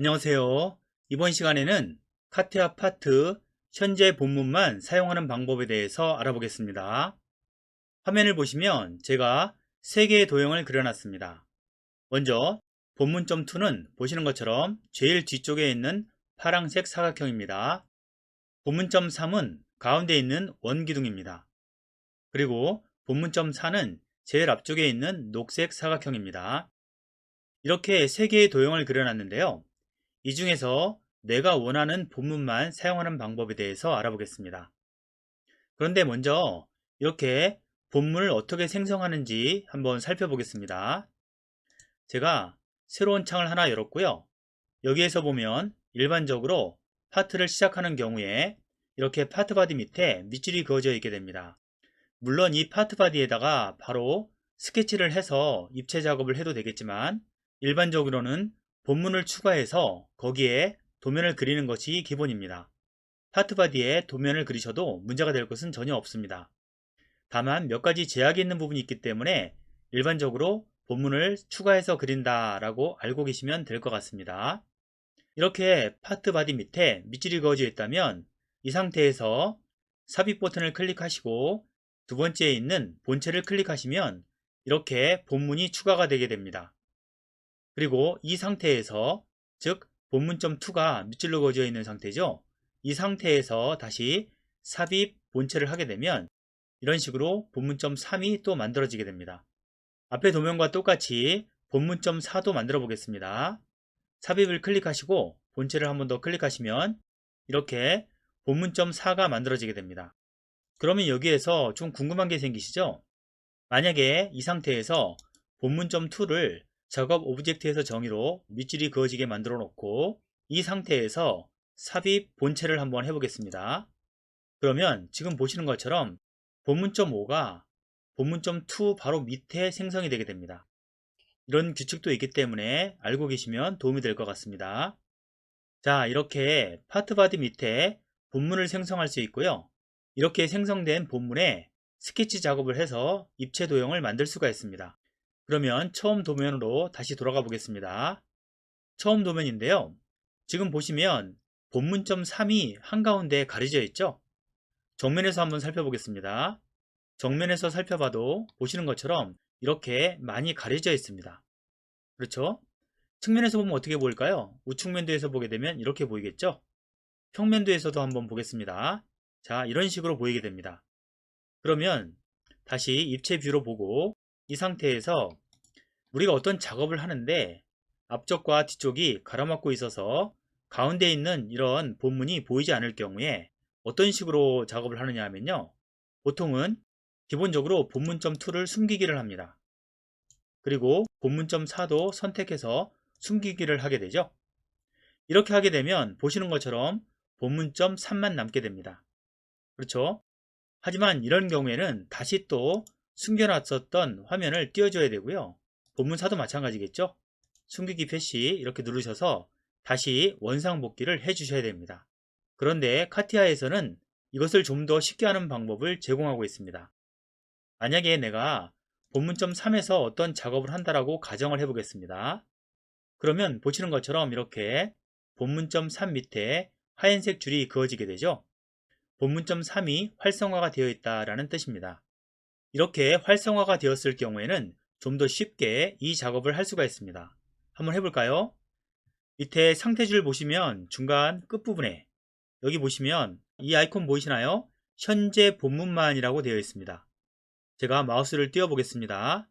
안녕하세요. 이번 시간에는 카티아 파트 현재 본문만 사용하는 방법에 대해서 알아보겠습니다. 화면을 보시면 제가 3개의 도형을 그려놨습니다. 먼저 본문.2는 보시는 것처럼 제일 뒤쪽에 있는 파란색 사각형입니다. 본문.3은 가운데 있는 원기둥입니다. 그리고 본문.4는 제일 앞쪽에 있는 녹색 사각형입니다. 이렇게 3개의 도형을 그려놨는데요. 이 중에서 내가 원하는 본문만 사용하는 방법에 대해서 알아보겠습니다. 그런데 먼저 이렇게 본문을 어떻게 생성하는지 한번 살펴보겠습니다. 제가 새로운 창을 하나 열었고요. 여기에서 보면 일반적으로 파트를 시작하는 경우에 이렇게 파트 바디 밑에 밑줄이 그어져 있게 됩니다. 물론 이 파트 바디에다가 바로 스케치를 해서 입체 작업을 해도 되겠지만 일반적으로는 본문을 추가해서 거기에 도면을 그리는 것이 기본입니다. 파트 바디에 도면을 그리셔도 문제가 될 것은 전혀 없습니다. 다만 몇 가지 제약이 있는 부분이 있기 때문에 일반적으로 본문을 추가해서 그린다라고 알고 계시면 될 것 같습니다. 이렇게 파트 바디 밑에 밑줄이 그어져 있다면 이 상태에서 삽입 버튼을 클릭하시고 두 번째에 있는 본체를 클릭하시면 이렇게 본문이 추가가 되게 됩니다. 그리고 이 상태에서 즉 본문.2가 밑줄로 그어져 있는 상태죠. 이 상태에서 다시 삽입 본체를 하게 되면 이런 식으로 본문.3이 또 만들어지게 됩니다. 앞의 도면과 똑같이 본문.4도 만들어 보겠습니다. 삽입을 클릭하시고 본체를 한 번 더 클릭하시면 이렇게 본문.4가 만들어지게 됩니다. 그러면 여기에서 좀 궁금한 게 생기시죠? 만약에 이 상태에서 본문.2를 작업 오브젝트에서 정의로 밑줄이 그어지게 만들어 놓고 이 상태에서 삽입 본체를 한번 해보겠습니다. 그러면 지금 보시는 것처럼 본문.5가 본문.2 바로 밑에 생성이 되게 됩니다. 이런 규칙도 있기 때문에 알고 계시면 도움이 될 것 같습니다. 자, 이렇게 파트 바디 밑에 본문을 생성할 수 있고요. 이렇게 생성된 본문에 스케치 작업을 해서 입체 도형을 만들 수가 있습니다. 그러면 처음 도면으로 다시 돌아가 보겠습니다. 처음 도면인데요. 지금 보시면 본문.3이 한가운데 가려져 있죠? 정면에서 한번 살펴보겠습니다. 정면에서 살펴봐도 보시는 것처럼 이렇게 많이 가려져 있습니다. 그렇죠? 측면에서 보면 어떻게 보일까요? 우측면도에서 보게 되면 이렇게 보이겠죠? 평면도에서도 한번 보겠습니다. 자, 이런 식으로 보이게 됩니다. 그러면 다시 입체 뷰로 보고 이 상태에서 우리가 어떤 작업을 하는데 앞쪽과 뒤쪽이 가로막고 있어서 가운데 있는 이런 본문이 보이지 않을 경우에 어떤 식으로 작업을 하느냐 하면요. 보통은 기본적으로 본문.2를 숨기기를 합니다. 그리고 본문.4도 선택해서 숨기기를 하게 되죠. 이렇게 하게 되면 보시는 것처럼 본문.3만 남게 됩니다. 그렇죠? 하지만 이런 경우에는 다시 또 숨겨놨었던 화면을 띄워줘야 되고요. 본문4도 마찬가지겠죠? 숨기기 표시 이렇게 누르셔서 다시 원상복귀를 해주셔야 됩니다. 그런데 카티아에서는 이것을 좀 더 쉽게 하는 방법을 제공하고 있습니다. 만약에 내가 본문.3에서 어떤 작업을 한다라고 가정을 해보겠습니다. 그러면 보시는 것처럼 이렇게 본문.3 밑에 하얀색 줄이 그어지게 되죠. 본문.3이 활성화가 되어 있다라는 뜻입니다. 이렇게 활성화가 되었을 경우에는 좀 더 쉽게 이 작업을 할 수가 있습니다. 한번 해볼까요? 밑에 상태줄 보시면 중간 끝부분에 여기 보시면 이 아이콘 보이시나요? 현재 본문만이라고 되어 있습니다. 제가 마우스를 띄워 보겠습니다.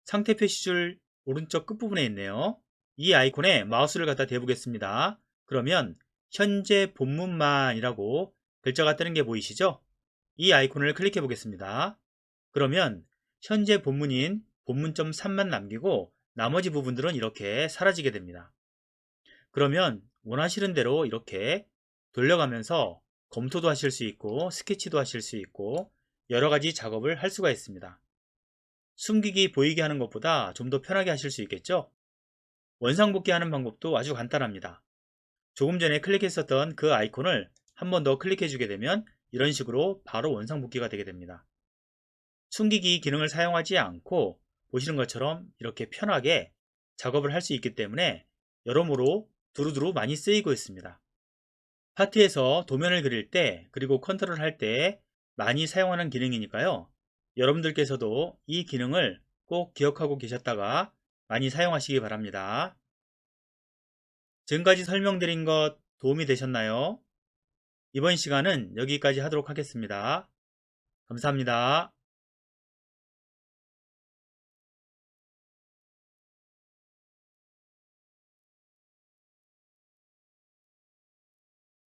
상태 표시줄 오른쪽 끝부분에 있네요. 이 아이콘에 마우스를 갖다 대보겠습니다. 그러면 현재 본문만이라고 글자가 뜨는 게 보이시죠? 이 아이콘을 클릭해 보겠습니다. 그러면 현재 본문인 본문.3만 남기고 나머지 부분들은 이렇게 사라지게 됩니다. 그러면 원하시는 대로 이렇게 돌려가면서 검토도 하실 수 있고 스케치도 하실 수 있고 여러 가지 작업을 할 수가 있습니다. 숨기기 보이게 하는 것보다 좀 더 편하게 하실 수 있겠죠? 원상복귀 하는 방법도 아주 간단합니다. 조금 전에 클릭했었던 그 아이콘을 한 번 더 클릭해 주게 되면 이런 식으로 바로 원상복귀가 되게 됩니다. 숨기기 기능을 사용하지 않고 보시는 것처럼 이렇게 편하게 작업을 할 수 있기 때문에 여러모로 두루두루 많이 쓰이고 있습니다. 파트에서 도면을 그릴 때 그리고 컨트롤 할 때 많이 사용하는 기능이니까요. 여러분들께서도 이 기능을 꼭 기억하고 계셨다가 많이 사용하시기 바랍니다. 지금까지 설명드린 것 도움이 되셨나요? 이번 시간은 여기까지 하도록 하겠습니다. 감사합니다.